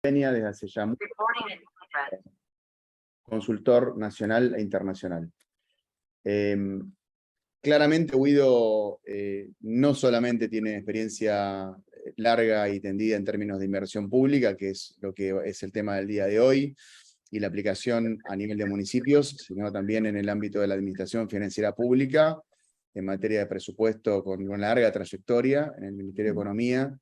Desde hace ya mucho, consultor nacional e internacional. Claramente Guido no solamente tiene experiencia larga y tendida en términos de inversión pública, que es lo que es el tema del día de hoy, y la aplicación a nivel de municipios, sino también en el ámbito de la administración financiera pública, en materia de presupuesto con una larga trayectoria en el Ministerio de Economía.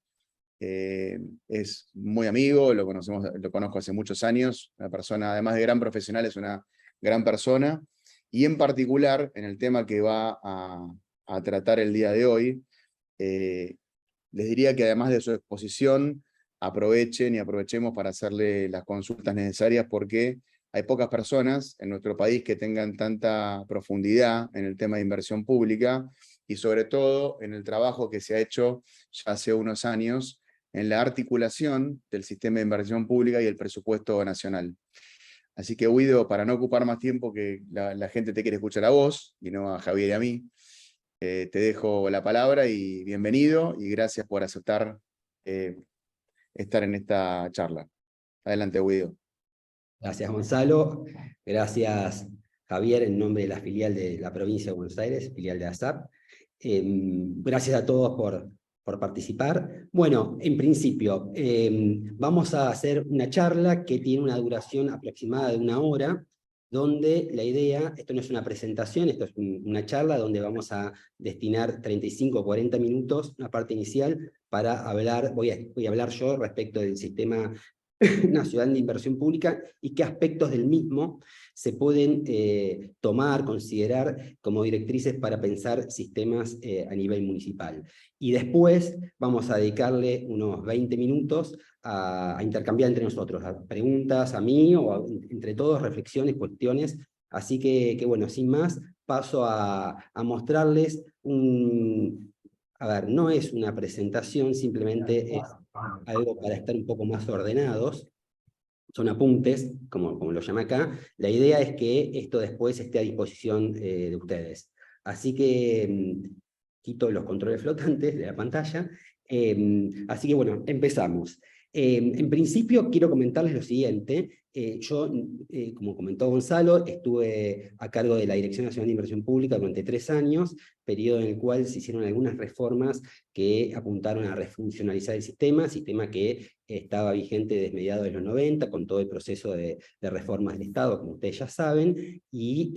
Es muy amigo, lo conozco hace muchos años, una persona, además de gran profesional, es una gran persona, y en particular, en el tema que va a tratar el día de hoy, les diría que además de su exposición, aprovechen y aprovechemos para hacerle las consultas necesarias, porque hay pocas personas en nuestro país que tengan tanta profundidad en el tema de inversión pública, y sobre todo en el trabajo que se ha hecho ya hace unos años en la articulación del sistema de inversión pública y el presupuesto nacional. Así que, Guido, para no ocupar más tiempo, que la gente te quiere escuchar a vos, y no a Javier y a mí, te dejo la palabra y bienvenido, y gracias por aceptar estar en esta charla. Adelante, Guido. Gracias, Gonzalo. Gracias, Javier, en nombre de la filial de la provincia de Buenos Aires, filial de ASAP. Gracias a todos por participar. Bueno, en principio, vamos a hacer una charla que tiene una duración aproximada de 1 hora, donde la idea, esto no es una presentación, esto es una charla donde vamos a destinar 35 o 40 minutos, una parte inicial, para hablar, voy a hablar yo respecto del Sistema Nacional de Inversión Pública y qué aspectos del mismo se pueden tomar, considerar como directrices para pensar sistemas a nivel municipal. Y después vamos a dedicarle unos 20 minutos a intercambiar entre nosotros, a preguntas a mí o entre todos, reflexiones, cuestiones. Así que bueno, sin más, paso a mostrarles a ver, no es una presentación, simplemente es algo para estar un poco más ordenados. Son apuntes, como lo llama acá. La idea es que esto después esté a disposición de ustedes. Así que quito los controles flotantes de la pantalla. Así que bueno, empezamos. En principio quiero comentarles lo siguiente. Yo, como comentó Gonzalo, estuve a cargo de la Dirección Nacional de Inversión Pública durante 3 años, periodo en el cual se hicieron algunas reformas que apuntaron a refuncionalizar el sistema que estaba vigente desde mediados de los 90, con todo el proceso de reformas del Estado, como ustedes ya saben, y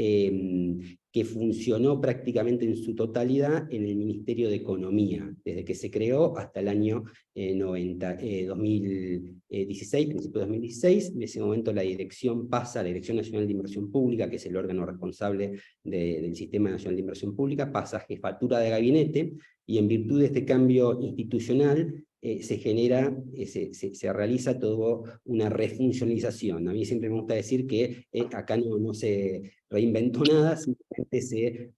que funcionó prácticamente en su totalidad en el Ministerio de Economía, desde que se creó hasta el año 2016, principio de 2016. En ese momento la dirección pasa a la Dirección Nacional de Inversión Pública, que es el órgano responsable del Sistema Nacional de Inversión Pública, pasa a jefatura de gabinete, y en virtud de este cambio institucional se genera, se realiza toda una refuncionalización. A mí siempre me gusta decir que acá no se reinventó nada, simplemente se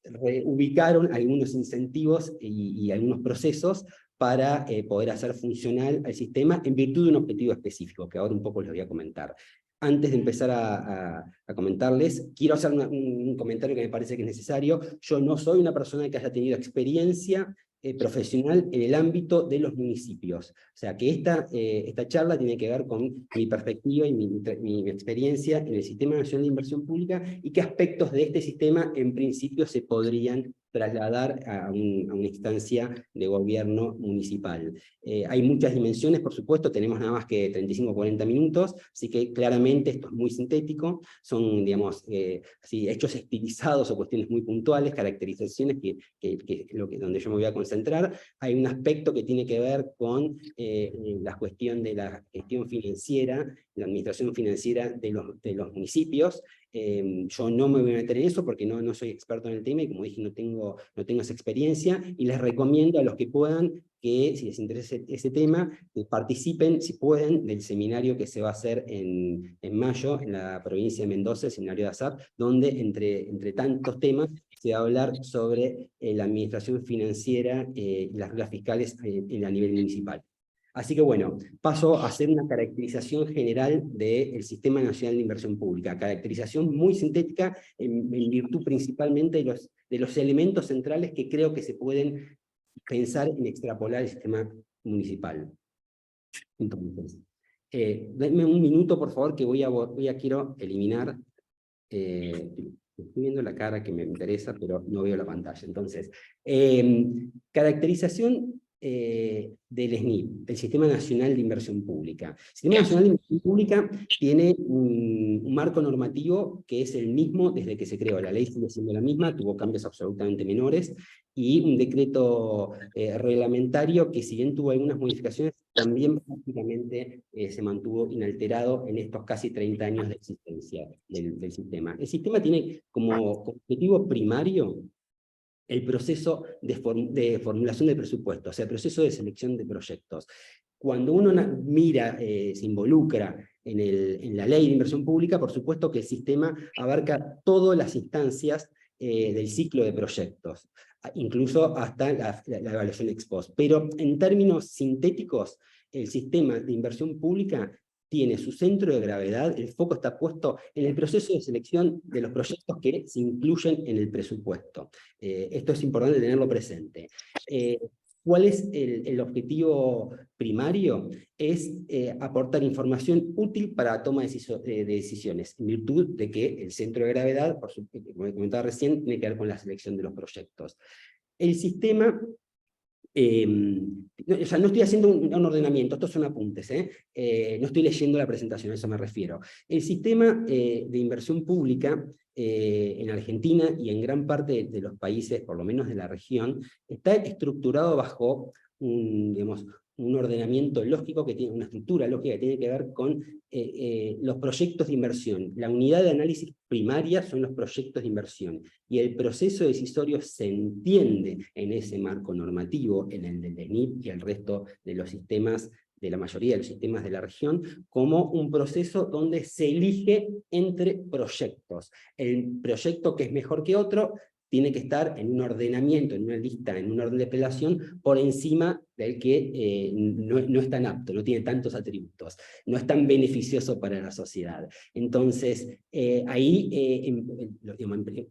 reubicaron algunos incentivos y algunos procesos para poder hacer funcional al sistema en virtud de un objetivo específico, que ahora un poco les voy a comentar. Antes de empezar a comentarles, quiero hacer un comentario que me parece que es necesario. Yo no soy una persona que haya tenido experiencia profesional en el ámbito de los municipios. O sea, que esta charla tiene que ver con mi perspectiva y mi experiencia en el Sistema Nacional de Inversión Pública, y qué aspectos de este sistema en principio se podrían trasladar a una instancia de gobierno municipal. Hay muchas dimensiones, por supuesto, tenemos nada más que 35 o 40 minutos, así que claramente esto es muy sintético, son, digamos, hechos estilizados o cuestiones muy puntuales, caracterizaciones donde yo me voy a concentrar. Hay un aspecto que tiene que ver con la cuestión de la gestión financiera, la administración financiera de los municipios. Yo no me voy a meter en eso porque no soy experto en el tema, y como dije, no tengo esa experiencia, y les recomiendo a los que puedan que, si les interesa ese tema, participen, si pueden, del seminario que se va a hacer en mayo en la provincia de Mendoza, el seminario de ASAP, donde entre tantos temas se va a hablar sobre la administración financiera y las reglas fiscales a nivel municipal. Así que bueno, paso a hacer una caracterización general del Sistema Nacional de Inversión Pública, caracterización muy sintética en virtud principalmente de los elementos centrales que creo que se pueden pensar en extrapolar el sistema municipal. Entonces, Denme un minuto, por favor, que quiero eliminar. Estoy viendo la cara que me interesa, pero no veo la pantalla. Entonces, caracterización del SNIP, del Sistema Nacional de Inversión Pública. El Sistema Nacional de Inversión Pública tiene un marco normativo que es el mismo desde que se creó. La ley sigue siendo la misma, tuvo cambios absolutamente menores, y un decreto reglamentario que, si bien tuvo algunas modificaciones, también prácticamente se mantuvo inalterado en estos casi 30 años de existencia del sistema. El sistema tiene como objetivo primario el proceso de formulación de presupuesto, o sea, el proceso de selección de proyectos. Cuando uno mira, se involucra en la ley de inversión pública, por supuesto que el sistema abarca todas las instancias del ciclo de proyectos, incluso hasta la evaluación ex post. Pero en términos sintéticos, el sistema de inversión pública tiene su centro de gravedad, el foco está puesto en el proceso de selección de los proyectos que se incluyen en el presupuesto. Esto es importante tenerlo presente. ¿Cuál es el objetivo primario? Es aportar información útil para la toma de decisiones, en virtud de que el centro de gravedad, como comentaba recién, tiene que ver con la selección de los proyectos. El sistema... o sea, no estoy haciendo un ordenamiento, estos son apuntes, no estoy leyendo la presentación, a eso me refiero. El sistema de inversión pública en Argentina y en gran parte de los países, por lo menos de la región, está estructurado bajo digamos, un ordenamiento lógico, que tiene una estructura lógica que tiene que ver con los proyectos de inversión. La unidad de análisis primaria son los proyectos de inversión, y el proceso decisorio se entiende en ese marco normativo, en el del SNIP y el resto de los sistemas, de la mayoría de los sistemas de la región, como un proceso donde se elige entre proyectos. El proyecto que es mejor que otro tiene que estar en un ordenamiento, en una lista, en un orden de apelación, por encima del que no es tan apto, no tiene tantos atributos, no es tan beneficioso para la sociedad. Entonces, ahí,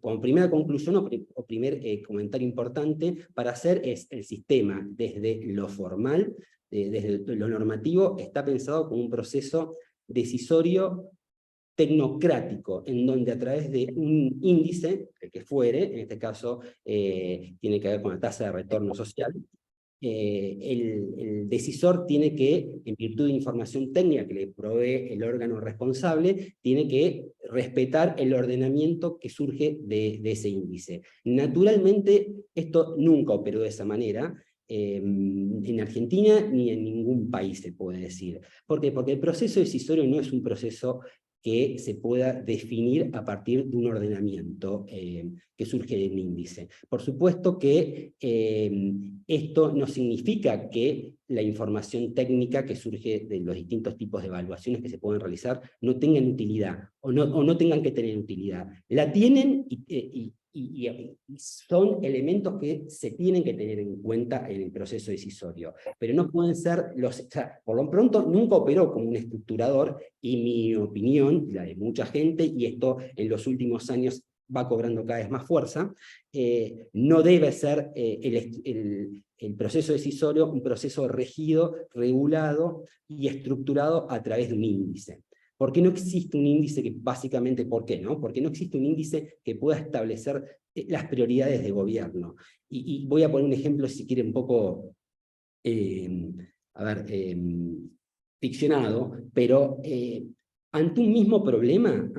como primera conclusión o primer comentario importante para hacer es: el sistema, desde lo formal, desde lo normativo, está pensado como un proceso decisorio tecnocrático, en donde a través de un índice, el que fuere, en este caso tiene que ver con la tasa de retorno social, el decisor tiene que, en virtud de información técnica que le provee el órgano responsable, tiene que respetar el ordenamiento que surge de ese índice. Naturalmente, esto nunca operó de esa manera, en Argentina ni en ningún país, se puede decir. ¿Por qué? Porque el proceso decisorio no es un proceso que se pueda definir a partir de un ordenamiento que surge de un índice. Por supuesto que esto no significa que la información técnica que surge de los distintos tipos de evaluaciones que se pueden realizar no tengan utilidad, o no tengan que tener utilidad. La tienen y son elementos que se tienen que tener en cuenta en el proceso decisorio, pero no pueden ser o sea, por lo pronto nunca operó como un estructurador, y mi opinión, la de mucha gente, y esto en los últimos años va cobrando cada vez más fuerza, no debe ser el proceso decisorio un proceso regido, regulado y estructurado a través de un índice. ¿Por qué no existe un índice que, básicamente, por qué no? Porque no existe un índice que pueda establecer las prioridades de gobierno. Y voy a poner un ejemplo, si quiere, un poco, ficcionado, pero ante un mismo problema,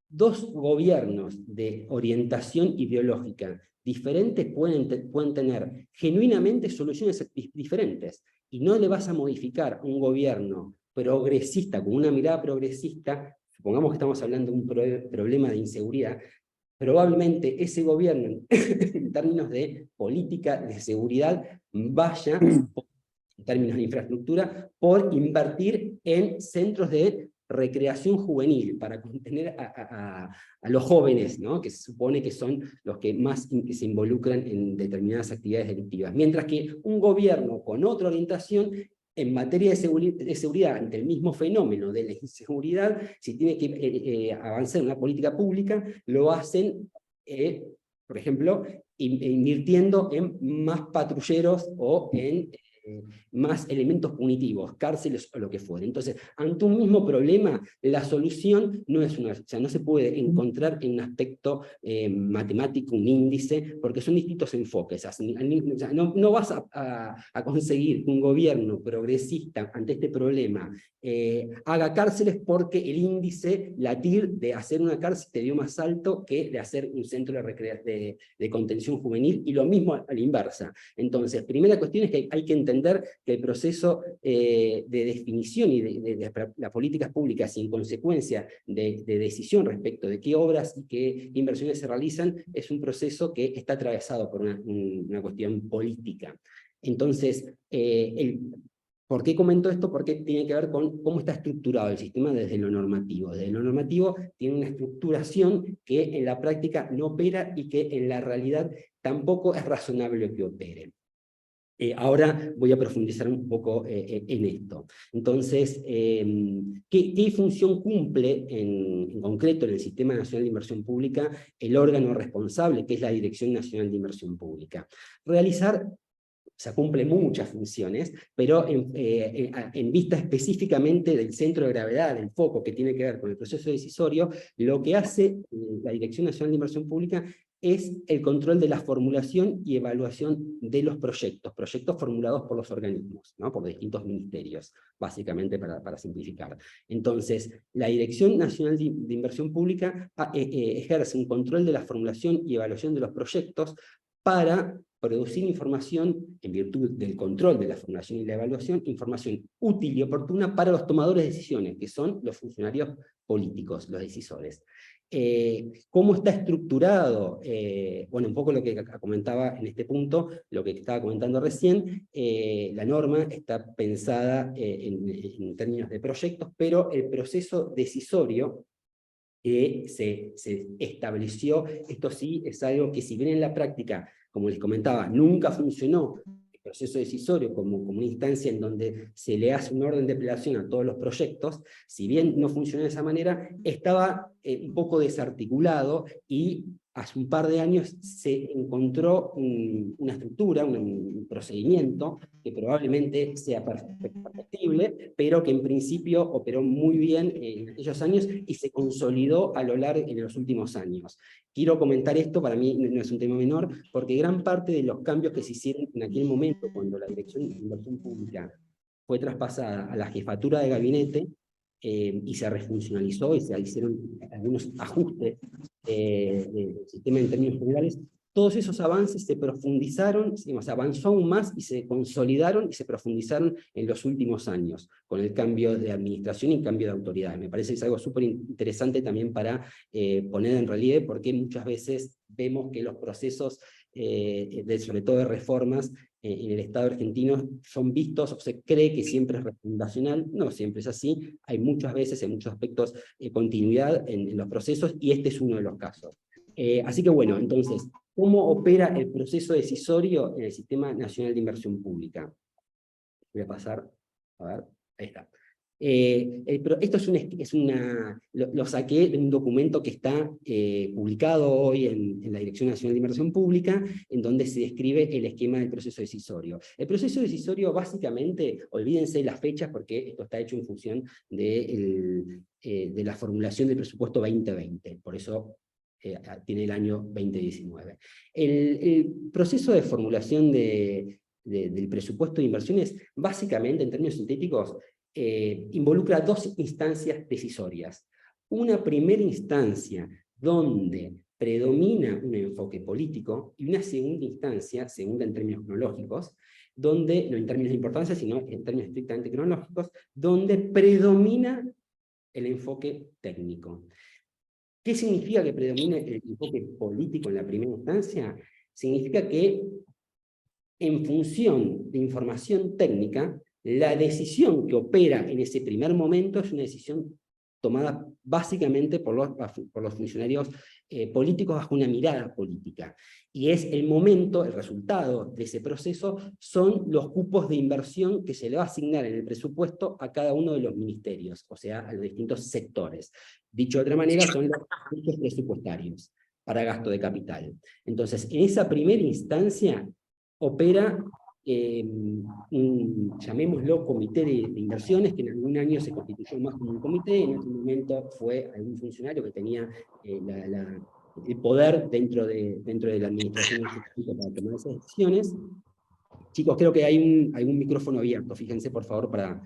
dos gobiernos de orientación ideológica diferentes pueden tener genuinamente soluciones diferentes, y no le vas a modificar un gobierno progresista, con una mirada progresista. Supongamos que estamos hablando de un problema de inseguridad, probablemente ese gobierno, en términos de política de seguridad, vaya, en términos de infraestructura, por invertir en centros de recreación juvenil, para contener a los jóvenes, ¿no? Que se supone que son los que más se involucran en determinadas actividades delictivas. Mientras que un gobierno con otra orientación, en materia de seguridad, ante el mismo fenómeno de la inseguridad, si tiene que avanzar en una política pública, lo hacen, por ejemplo, invirtiendo en más patrulleros o en más elementos punitivos, cárceles o lo que fuera. Entonces, ante un mismo problema, la solución no es una, o sea, no se puede encontrar en un aspecto matemático, un índice, porque son distintos enfoques. O sea, no vas a conseguir que un gobierno progresista ante este problema haga cárceles porque el índice, la TIR de hacer una cárcel te dio más alto que de hacer un centro de contención juvenil, y lo mismo a la inversa. Entonces, primera cuestión es que hay que entender que el proceso de definición y de las políticas públicas, y en consecuencia de decisión respecto de qué obras y qué inversiones se realizan, es un proceso que está atravesado por una cuestión política. Entonces, ¿por qué comento esto? Porque tiene que ver con cómo está estructurado el sistema desde lo normativo. Desde lo normativo tiene una estructuración que en la práctica no opera y que en la realidad tampoco es razonable que opere. Ahora voy a profundizar un poco en esto. Entonces, ¿qué función cumple en concreto en el Sistema Nacional de Inversión Pública el órgano responsable, que es la Dirección Nacional de Inversión Pública? Realizar, o sea, cumple muchas funciones, pero en vista específicamente del centro de gravedad, del foco que tiene que ver con el proceso decisorio, lo que hace la Dirección Nacional de Inversión Pública es el control de la formulación y evaluación de los proyectos formulados por los organismos, ¿no? Por distintos ministerios, básicamente para simplificar. Entonces, la Dirección Nacional de Inversión Pública ejerce un control de la formulación y evaluación de los proyectos para producir información, en virtud del control de la formulación y la evaluación, información útil y oportuna para los tomadores de decisiones, que son los funcionarios políticos, los decisores. ¿Cómo está estructurado? Bueno, un poco lo que comentaba en este punto, lo que estaba comentando recién, la norma está pensada en términos de proyectos, pero el proceso decisorio que se estableció, esto sí es algo que, si bien en la práctica, como les comentaba, nunca funcionó el proceso decisorio como una instancia en donde se le hace un orden de prelación a todos los proyectos, si bien no funcionó de esa manera, estaba un poco desarticulado, y hace un par de años se encontró una estructura, un procedimiento que probablemente sea perfectible, pero que en principio operó muy bien en aquellos años y se consolidó a lo largo de los últimos años. Quiero comentar esto, para mí no es un tema menor, porque gran parte de los cambios que se hicieron en aquel momento, cuando la Dirección de Inversión Pública fue traspasada a la jefatura de gabinete, y se refuncionalizó y se hicieron algunos ajustes del sistema en términos generales, todos esos avances se profundizaron, se avanzó aún más y se consolidaron y se profundizaron en los últimos años, con el cambio de administración y cambio de autoridad. Me parece que es algo súper interesante también para poner en relieve, porque muchas veces vemos que los procesos, sobre todo de reformas, en el Estado argentino son vistos, o se cree que siempre es refundacional. No siempre es así, hay muchas veces, en muchos aspectos, continuidad en los procesos, y este es uno de los casos. Así que bueno, entonces, ¿cómo opera el proceso decisorio en el Sistema Nacional de Inversión Pública? Voy a pasar, a ver, ahí está. Esto lo saqué de un documento que está publicado hoy en la Dirección Nacional de Inversión Pública, en donde se describe el esquema del proceso decisorio. El proceso decisorio, básicamente, olvídense las fechas, porque esto está hecho en función de la formulación del presupuesto 2020, por eso tiene el año 2019. El proceso de formulación del presupuesto de inversiones, básicamente, en términos sintéticos, involucra dos instancias decisorias. Una primera instancia donde predomina un enfoque político, y una segunda instancia, segunda en términos cronológicos, donde, no en términos de importancia, sino en términos estrictamente cronológicos, donde predomina el enfoque técnico. ¿Qué significa que predomine el enfoque político en la primera instancia? Significa que, en función de información técnica, la decisión que opera en ese primer momento es una decisión tomada básicamente por los funcionarios políticos bajo una mirada política. Y es el momento, el resultado de ese proceso, son los cupos de inversión que se le va a asignar en el presupuesto a cada uno de los ministerios, o sea, a los distintos sectores. Dicho de otra manera, son los cupos presupuestarios para gasto de capital. Entonces, en esa primera instancia opera llamémoslo comité de inversiones, que en algún año se constituyó más como un comité, en otro momento fue algún funcionario que tenía el poder dentro de la administración del instituto para tomar esas decisiones. Chicos, creo que hay un micrófono abierto, fíjense por favor para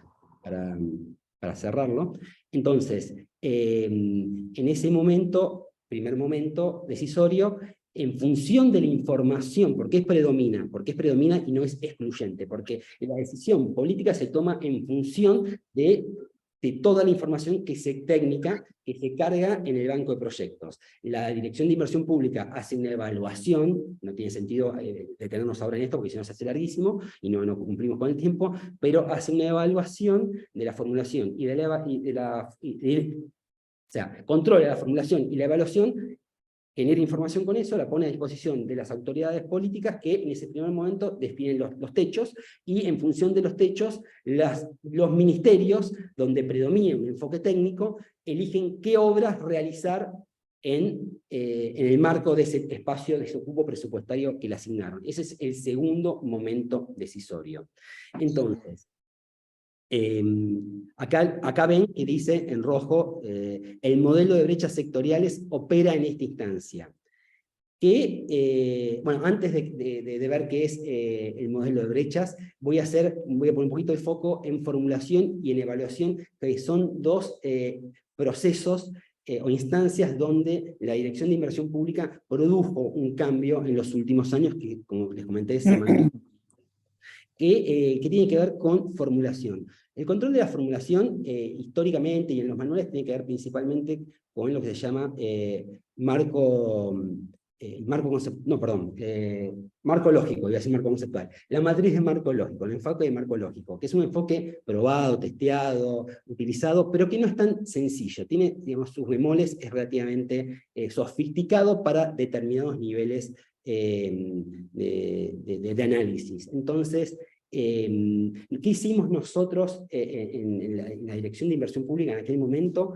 cerrarlo. Entonces, en ese momento, primer momento decisorio, en función de la información, ¿por qué predomina? Porque es predomina y no es excluyente, porque la decisión política se toma en función de toda la información técnica que se carga en el banco de proyectos. La Dirección de Inversión Pública hace una evaluación, no tiene sentido detenernos ahora en esto porque si no se hace larguísimo y no cumplimos con el tiempo, pero hace una evaluación de la formulación o sea, controla la formulación y la evaluación, genera información con eso, la pone a disposición de las autoridades políticas que en ese primer momento definen los techos, y en función de los techos, los ministerios, donde predomina un enfoque técnico, eligen qué obras realizar en el marco de ese espacio, de ese cupo presupuestario que le asignaron. Ese es el segundo momento decisorio. Entonces, acá ven que dice en rojo, el modelo de brechas sectoriales opera en esta instancia. Bueno, antes de ver qué es el modelo de brechas, voy a poner un poquito de foco en formulación y en evaluación, que son dos procesos o instancias donde la Dirección de Inversión Pública produjo un cambio en los últimos años, que como les comenté, que tiene que ver con formulación. El control de la formulación, históricamente y en los manuales, tiene que ver principalmente con lo que se llama marco lógico, iba a decir marco conceptual. La matriz de marco lógico, el enfoque de marco lógico, que es un enfoque probado, testeado, utilizado, pero que no es tan sencillo. Tiene, digamos, sus bemoles, es relativamente sofisticado para determinados niveles de análisis. Entonces, ¿qué hicimos nosotros en la Dirección de Inversión Pública en aquel momento?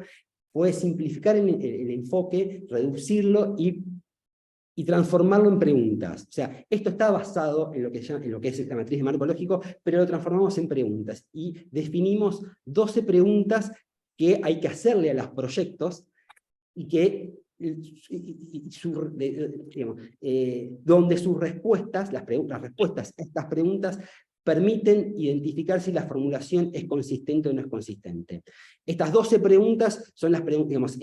Fue simplificar el enfoque, reducirlo y transformarlo en preguntas. O sea, esto está basado en lo que es la matriz de marco lógico, pero lo transformamos en preguntas. Y definimos 12 preguntas que hay que hacerle a los proyectos y que donde sus respuestas, las respuestas a estas preguntas, permiten identificar si la formulación es consistente o no es consistente. Estas 12 preguntas son las preguntas,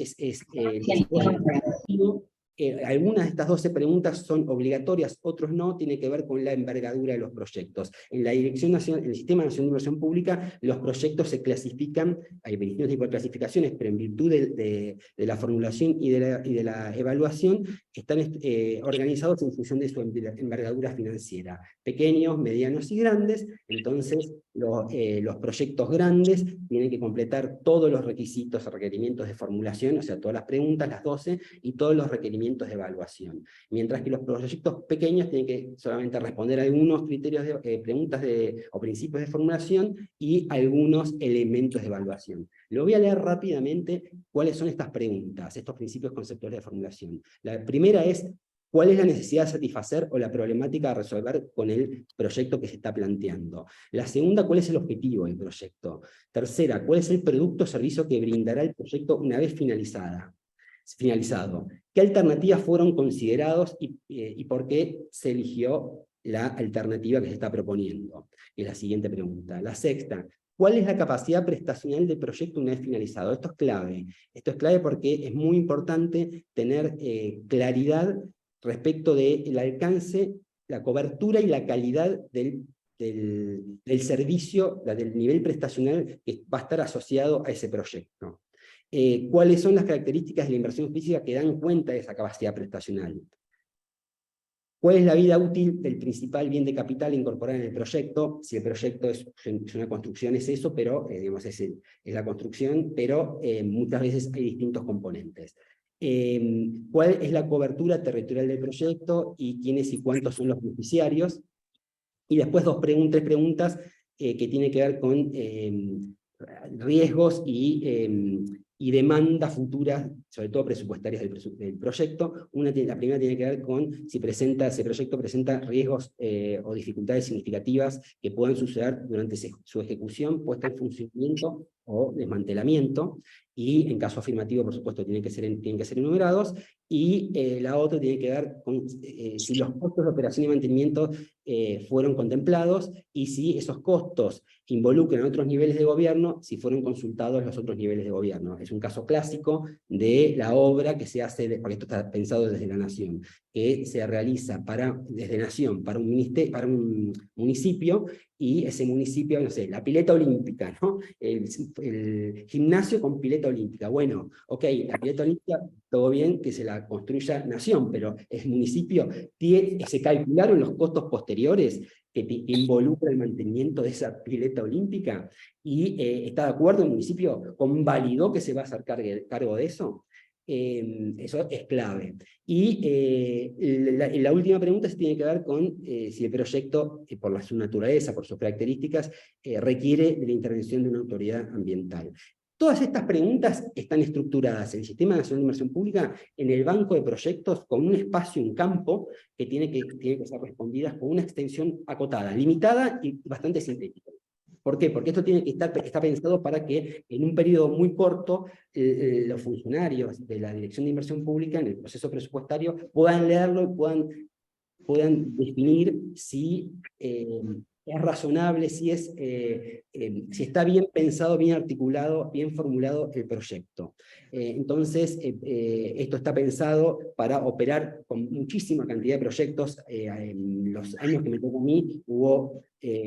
algunas de estas 12 preguntas son obligatorias, otros no, tiene que ver con la envergadura de los proyectos. En la Dirección Nacional, en el Sistema Nacional de Inversión Pública, los proyectos se clasifican, hay distintos tipos de clasificaciones, pero en virtud de la formulación y de la evaluación, están organizados en función de su envergadura financiera. Pequeños, medianos y grandes. Entonces, los proyectos grandes tienen que completar todos los requisitos, requerimientos de formulación, o sea, todas las preguntas, las 12, y todos los requerimientos de evaluación. Mientras que los proyectos pequeños tienen que solamente responder a algunos criterios preguntas o principios de formulación y algunos elementos de evaluación. Lo voy a leer rápidamente cuáles son estas preguntas, estos principios conceptuales de formulación. La primera es: ¿cuál es la necesidad de satisfacer o la problemática a resolver con el proyecto que se está planteando? La segunda, ¿cuál es el objetivo del proyecto? Tercera, ¿cuál es el producto o servicio que brindará el proyecto una vez finalizado? ¿Qué alternativas fueron considerados y por qué se eligió la alternativa que se está proponiendo? Es la siguiente pregunta. La sexta, ¿cuál es la capacidad prestacional del proyecto una vez finalizado? Esto es clave. Esto es clave porque es muy importante tener claridad respecto del alcance, la cobertura y la calidad del servicio, del nivel prestacional que va a estar asociado a ese proyecto. ¿Cuáles son las características de la inversión física que dan cuenta de esa capacidad prestacional? ¿Cuál es la vida útil del principal bien de capital a incorporar en el proyecto? Si el proyecto es una construcción, es eso, pero digamos, es la construcción, pero muchas veces hay distintos componentes. ¿Cuál es la cobertura territorial del proyecto y quiénes y cuántos son los beneficiarios? Y después tres preguntas que tienen que ver con riesgos y y demandas futuras, sobre todo presupuestarias del proyecto. La primera tiene que ver con si ese proyecto presenta riesgos o dificultades significativas que puedan suceder durante su ejecución, puesta en funcionamiento o desmantelamiento, y en caso afirmativo, por supuesto, tienen que ser enumerados, y la otra tiene que ver con si los costos de operación y mantenimiento fueron contemplados, y si esos costos involucran otros niveles de gobierno, si fueron consultados los otros niveles de gobierno. Es un caso clásico de la obra que se hace, porque esto está pensado desde la Nación, que se realiza desde Nación para un municipio, y ese municipio, no sé, la pileta olímpica, ¿no? El gimnasio con pileta olímpica. Bueno, ok, la pileta olímpica, todo bien que se la construya Nación, pero el municipio se calcularon los costos posteriores que involucra el mantenimiento de esa pileta olímpica, y está de acuerdo el municipio, convalidó que se va a hacer cargo de eso. Eso es clave. Y la última pregunta tiene que ver con si el proyecto, por su naturaleza, por sus características, requiere de la intervención de una autoridad ambiental. Todas estas preguntas están estructuradas en el Sistema Nacional de Inversión Pública, en el banco de proyectos, con un espacio en campo que tiene que ser respondidas con una extensión acotada, limitada y bastante sintética. ¿Por qué? Porque esto está pensado para que en un periodo muy corto los funcionarios de la Dirección de Inversión Pública en el proceso presupuestario puedan leerlo y puedan definir si es razonable, si está bien pensado, bien articulado, bien formulado el proyecto. Entonces, esto está pensado para operar con muchísima cantidad de proyectos. En los años que me tocó a mí, hubo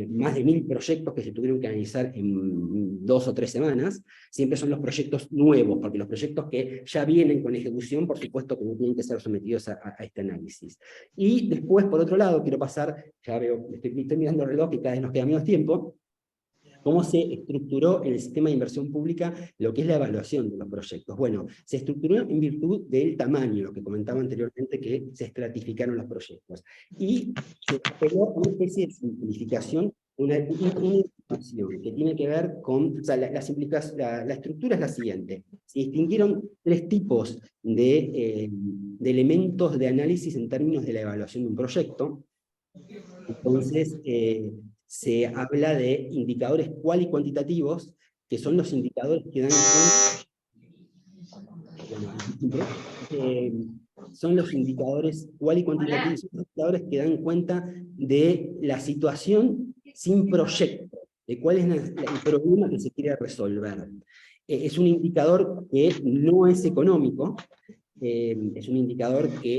más de 1000 proyectos que se tuvieron que analizar en 2 o 3 semanas. Siempre son los proyectos nuevos, porque los proyectos que ya vienen con ejecución, por supuesto que no tienen que ser sometidos a este análisis. Y después, por otro lado, quiero pasar, ya veo, estoy mirando el reloj y cada vez nos queda menos tiempo, cómo se estructuró en el sistema de inversión pública lo que es la evaluación de los proyectos. Bueno, se estructuró en virtud del tamaño, lo que comentaba anteriormente, que se estratificaron los proyectos. Y se apeló a una especie de simplificación, una información que tiene que ver con, o sea, la estructura es la siguiente. Se distinguieron 3 tipos de elementos de análisis en términos de la evaluación de un proyecto. Entonces, se habla de indicadores cual y cuantitativos, que son los indicadores que dan cuenta, son los indicadores cual y cuantitativos, son los indicadores que dan cuenta de la situación sin proyecto, de cuál es el problema que se quiere resolver. Es un indicador que no es económico, es un indicador que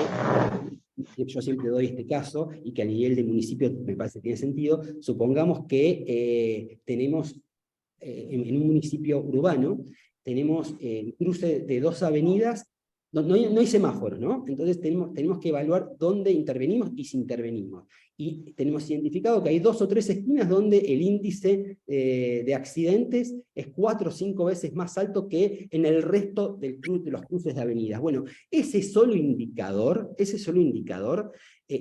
yo siempre doy este caso, y que a nivel de municipio me parece que tiene sentido. Supongamos que tenemos, en un municipio urbano, tenemos el cruce de 2 avenidas, no hay semáforos, ¿no? Entonces tenemos que evaluar dónde intervenimos y si intervenimos. Y tenemos identificado que hay 2 o 3 esquinas donde el índice de accidentes es 4 o 5 veces más alto que en el resto de los cruces de avenidas. Bueno, ese solo indicador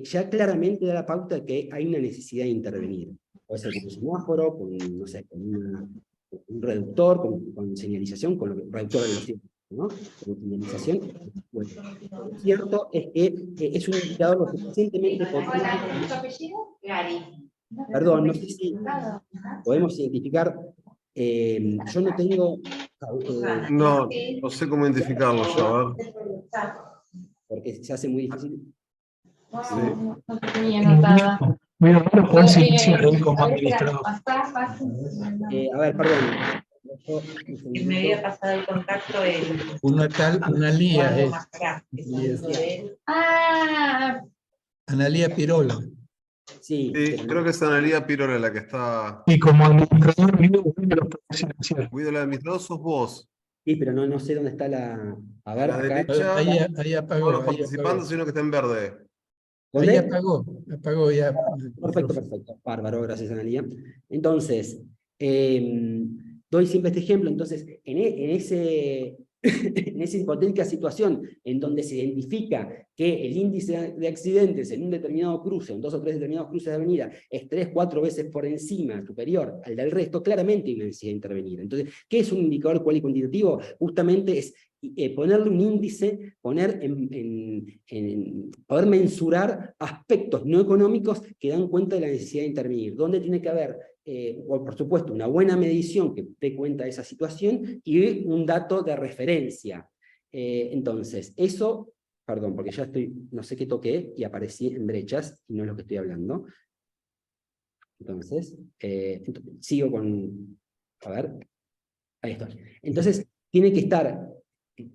ya claramente da la pauta de que hay una necesidad de intervenir. Puede ser con un semáforo, no sé, con un reductor, con señalización, con reductor de velocidad, ¿no? Con señalización. Bueno, lo cierto es que es un indicador lo suficientemente potente. ¿Tu apellido? Gary. Perdón, no sé si podemos identificar. Yo no tengo. No sé cómo identificarlo yo, a ver. Porque se hace muy difícil. No te tenía anotada. Bueno, ahora podés iniciar ahí como administrador. A ver, perdón. Que me había pasado el contacto Analía Ah, Analía Pirola. Sí, Sí, creo que es Analía Pirola la que está. Y como administrador mío, de los profesionales. Guido, la administrador sos vos. sí, pero no sé dónde está la. A ver, A la acá. derecha, Ahí apagó. todos los Ahí participantes, apagó. sino que está en verde. ¿Dónde? Ahí apagó ya. Perfecto. Bárbaro, gracias, Analia. Entonces, doy siempre este ejemplo. Entonces, en ese en esa hipotética situación en donde se identifica que el índice de accidentes en un determinado cruce, en 2 o 3 determinados cruces de avenida, es 3 o 4 veces por encima, superior al del resto, claramente hay una necesidad de intervenir. Entonces, ¿qué es un indicador cual y cuantitativo? Justamente es ponerle un índice, poder mensurar aspectos no económicos que dan cuenta de la necesidad de intervenir. ¿Dónde tiene que haber, por supuesto, una buena medición que dé cuenta de esa situación y un dato de referencia? Entonces, eso, perdón, porque ya estoy, no sé qué toqué y aparecí en brechas y no es lo que estoy hablando. Entonces, sigo con, a ver, ahí estoy. Entonces,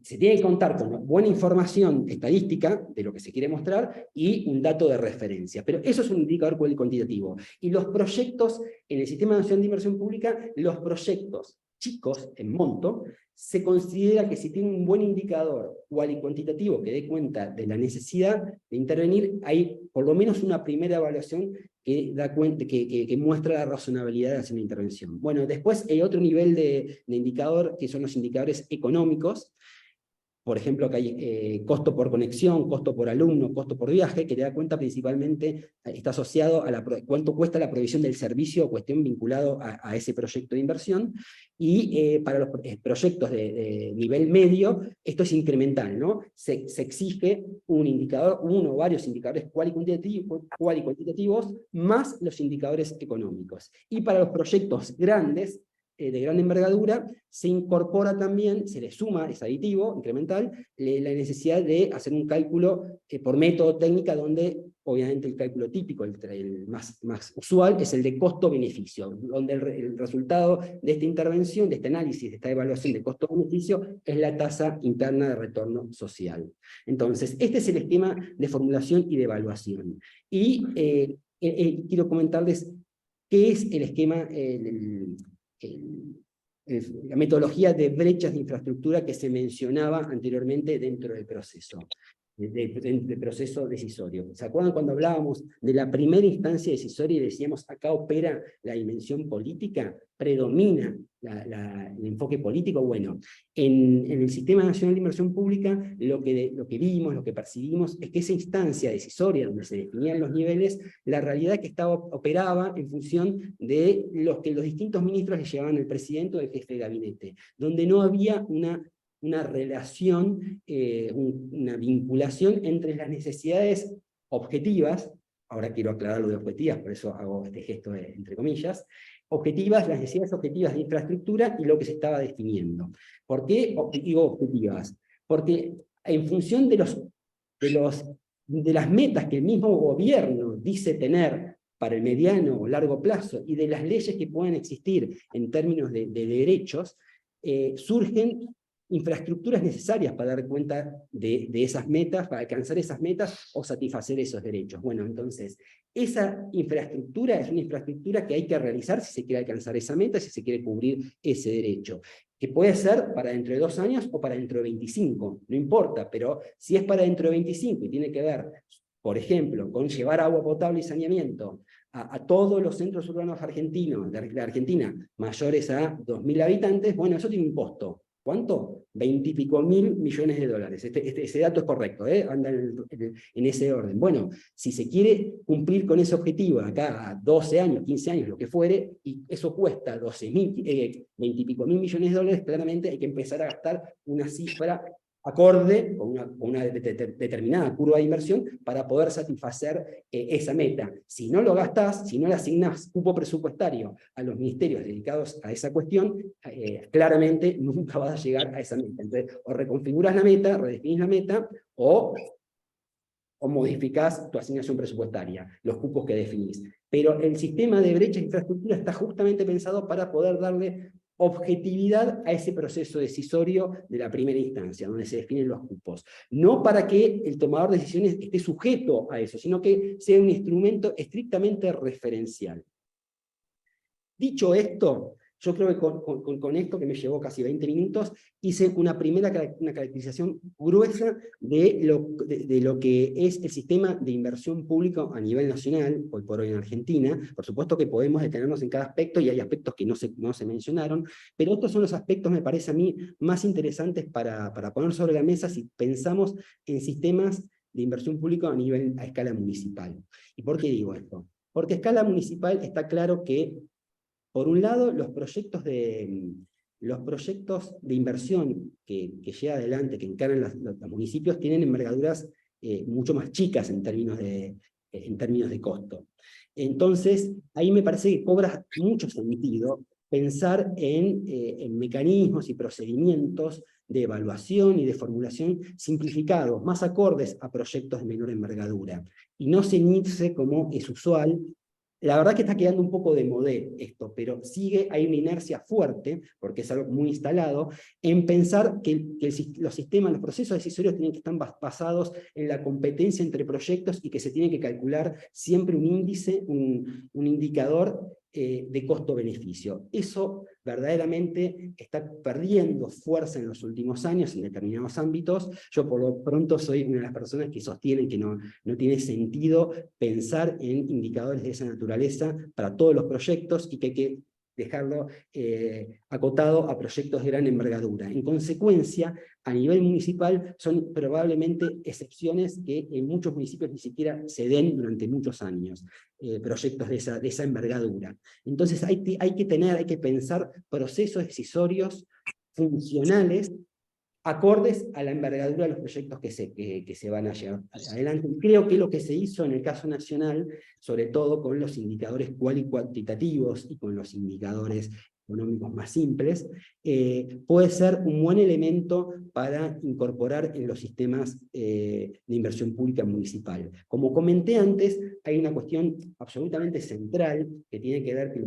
se tiene que contar con buena información estadística de lo que se quiere mostrar y un dato de referencia. Pero eso es un indicador cuantitativo. Y los proyectos, en el Sistema Nacional de Inversión Pública, los proyectos chicos en monto, se considera que si tiene un buen indicador cual y cuantitativo que dé cuenta de la necesidad de intervenir, hay por lo menos una primera evaluación que da cuenta, que muestra la razonabilidad de hacer una intervención. Bueno, después hay otro nivel de indicador, que son los indicadores económicos. Por ejemplo, que hay costo por conexión, costo por alumno, costo por viaje, que te da cuenta principalmente, está asociado a cuánto cuesta la provisión del servicio o cuestión vinculado a ese proyecto de inversión. Y para los proyectos de nivel medio, esto es incremental, ¿no? Se exige un indicador, uno o varios indicadores cual y cuantitativos, más los indicadores económicos. Y para los proyectos grandes, de gran envergadura, se incorpora también, se le suma, es aditivo, incremental, la necesidad de hacer un cálculo por método técnica, donde obviamente el cálculo típico, el más usual, es el de costo-beneficio, donde el resultado de esta intervención, de este análisis, de esta evaluación de costo-beneficio, es la tasa interna de retorno social. Entonces, este es el esquema de formulación y de evaluación. Y quiero comentarles qué es el esquema, la metodología de brechas de infraestructura que se mencionaba anteriormente dentro del proceso, del proceso decisorio. ¿Se acuerdan cuando hablábamos de la primera instancia decisoria y decíamos acá opera la dimensión política, predomina el enfoque político? Bueno, en el Sistema Nacional de Inversión Pública lo que vimos, lo que percibimos, es que esa instancia decisoria donde se definían los niveles, la realidad que operaba en función de los que los distintos ministros le llevaban al presidente o al jefe de gabinete, donde no había una relación, una vinculación entre las necesidades objetivas, ahora quiero aclarar lo de objetivas, por eso hago este gesto entre comillas, objetivas, las necesidades objetivas de infraestructura y lo que se estaba definiendo. ¿Por qué digo objetivas? Porque en función de las metas que el mismo gobierno dice tener para el mediano o largo plazo y de las leyes que pueden existir en términos de derechos, surgen infraestructuras necesarias para dar cuenta de esas metas, para alcanzar esas metas o satisfacer esos derechos. Bueno, entonces, esa infraestructura es una infraestructura que hay que realizar si se quiere alcanzar esa meta, si se quiere cubrir ese derecho, que puede ser para dentro de 2 años o para dentro de 25, no importa, pero si es para dentro de 25 y tiene que ver, por ejemplo, con llevar agua potable y saneamiento a todos los centros urbanos argentinos, de la Argentina, mayores a 2.000 habitantes, bueno, eso tiene un costo. ¿Cuánto? 20 y pico mil millones de dólares. Ese dato es correcto, anda en ese orden. Bueno, si se quiere cumplir con ese objetivo acá a 12 años, 15 años, lo que fuere, y eso cuesta 20 y pico mil millones de dólares, claramente hay que empezar a gastar una cifra acorde con una determinada curva de inversión para poder satisfacer esa meta. Si no lo gastás, si no le asignás cupo presupuestario a los ministerios dedicados a esa cuestión, claramente nunca vas a llegar a esa meta. Entonces, o reconfiguras la meta, redefinís la meta, o modificás tu asignación presupuestaria, los cupos que definís. Pero el sistema de brecha de infraestructura está justamente pensado para poder darle objetividad a ese proceso decisorio de la primera instancia, donde se definen los cupos. No para que el tomador de decisiones esté sujeto a eso, sino que sea un instrumento estrictamente referencial. Dicho esto, Yo creo que con esto, que me llevó casi 20 minutos, hice una caracterización gruesa de lo que es el sistema de inversión pública a nivel nacional, hoy por hoy en Argentina. Por supuesto que podemos detenernos en cada aspecto, y hay aspectos que no se mencionaron, pero estos son los aspectos, me parece a mí, más interesantes para poner sobre la mesa si pensamos en sistemas de inversión pública a escala municipal. ¿Y por qué digo esto? Porque a escala municipal está claro que, por un lado, los proyectos de inversión que lleva adelante, que encaran los municipios, tienen envergaduras mucho más chicas en términos de costo. Entonces, ahí me parece que cobra mucho sentido pensar en mecanismos y procedimientos de evaluación y de formulación simplificados, más acordes a proyectos de menor envergadura, y no ceñirse, como es usual. La verdad que está quedando un poco de modé esto, pero hay una inercia fuerte, porque es algo muy instalado, en pensar que los sistemas, los procesos decisorios tienen que estar basados en la competencia entre proyectos, y que se tiene que calcular siempre un índice, un indicador de costo-beneficio. Eso verdaderamente está perdiendo fuerza en los últimos años en determinados ámbitos. Yo por lo pronto soy una de las personas que sostienen que no tiene sentido pensar en indicadores de esa naturaleza para todos los proyectos, y que hay que dejarlo acotado a proyectos de gran envergadura. En consecuencia, a nivel municipal son probablemente excepciones que en muchos municipios ni siquiera se den durante muchos años, proyectos de esa envergadura. Entonces hay que pensar procesos decisorios funcionales, acordes a la envergadura de los proyectos que se van a llevar adelante. Y creo que lo que se hizo en el caso nacional, sobre todo con los indicadores cuantitativos y con los indicadores económicos más simples, puede ser un buen elemento para incorporar en los sistemas de inversión pública municipal. Como comenté antes, hay una cuestión absolutamente central que tiene que ver, que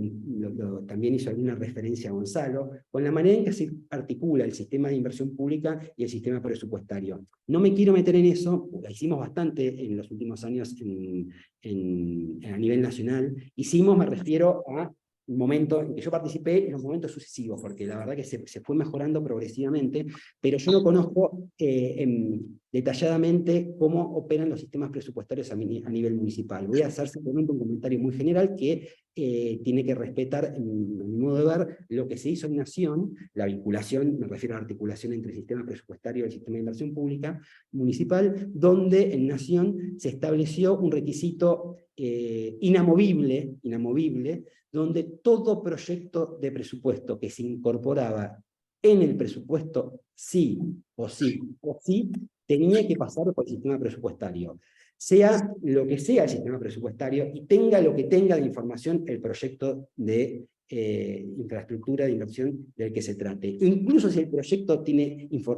también hizo alguna referencia a Gonzalo, con la manera en que se articula el sistema de inversión pública y el sistema presupuestario. No me quiero meter en eso, la hicimos bastante en los últimos años a nivel nacional. Me refiero a un momento en que yo participé, en los momentos sucesivos, porque la verdad que se fue mejorando progresivamente, pero yo no conozco detalladamente cómo operan los sistemas presupuestarios a nivel municipal. Voy a hacer simplemente un comentario muy general que tiene que respetar, en mi modo de ver, lo que se hizo en Nación, la vinculación, me refiero a la articulación entre el sistema presupuestario y el sistema de inversión pública municipal, donde en Nación se estableció un requisito inamovible, donde todo proyecto de presupuesto que se incorporaba en el presupuesto, sí, tenía que pasar por el sistema presupuestario. Sea lo que sea el sistema presupuestario, y tenga lo que tenga de información el proyecto de infraestructura de inversión del que se trate. Incluso si el proyecto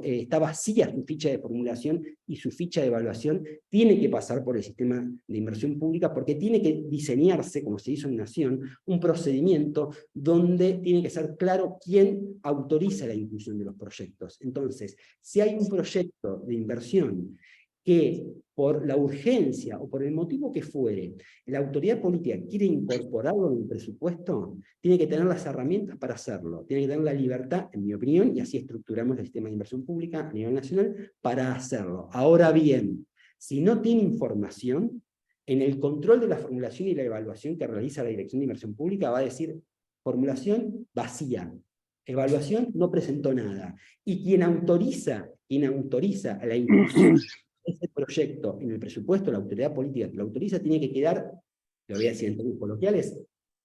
está vacía su ficha de formulación y su ficha de evaluación, tiene que pasar por el sistema de inversión pública, porque tiene que diseñarse, como se hizo en Nación, un procedimiento donde tiene que ser claro quién autoriza la inclusión de los proyectos. Entonces, si hay un proyecto de inversión que, por la urgencia o por el motivo que fuere, la autoridad política quiere incorporarlo en el presupuesto, tiene que tener las herramientas para hacerlo, tiene que tener la libertad, en mi opinión, y así estructuramos el sistema de inversión pública a nivel nacional, para hacerlo. Ahora bien, si no tiene información, en el control de la formulación y la evaluación que realiza la Dirección de Inversión Pública va a decir: formulación vacía, evaluación no presentó nada. Y quien autoriza a la inclusión ese proyecto en el presupuesto, la autoridad política que lo autoriza, tiene que quedar, lo voy a decir en términos coloquiales,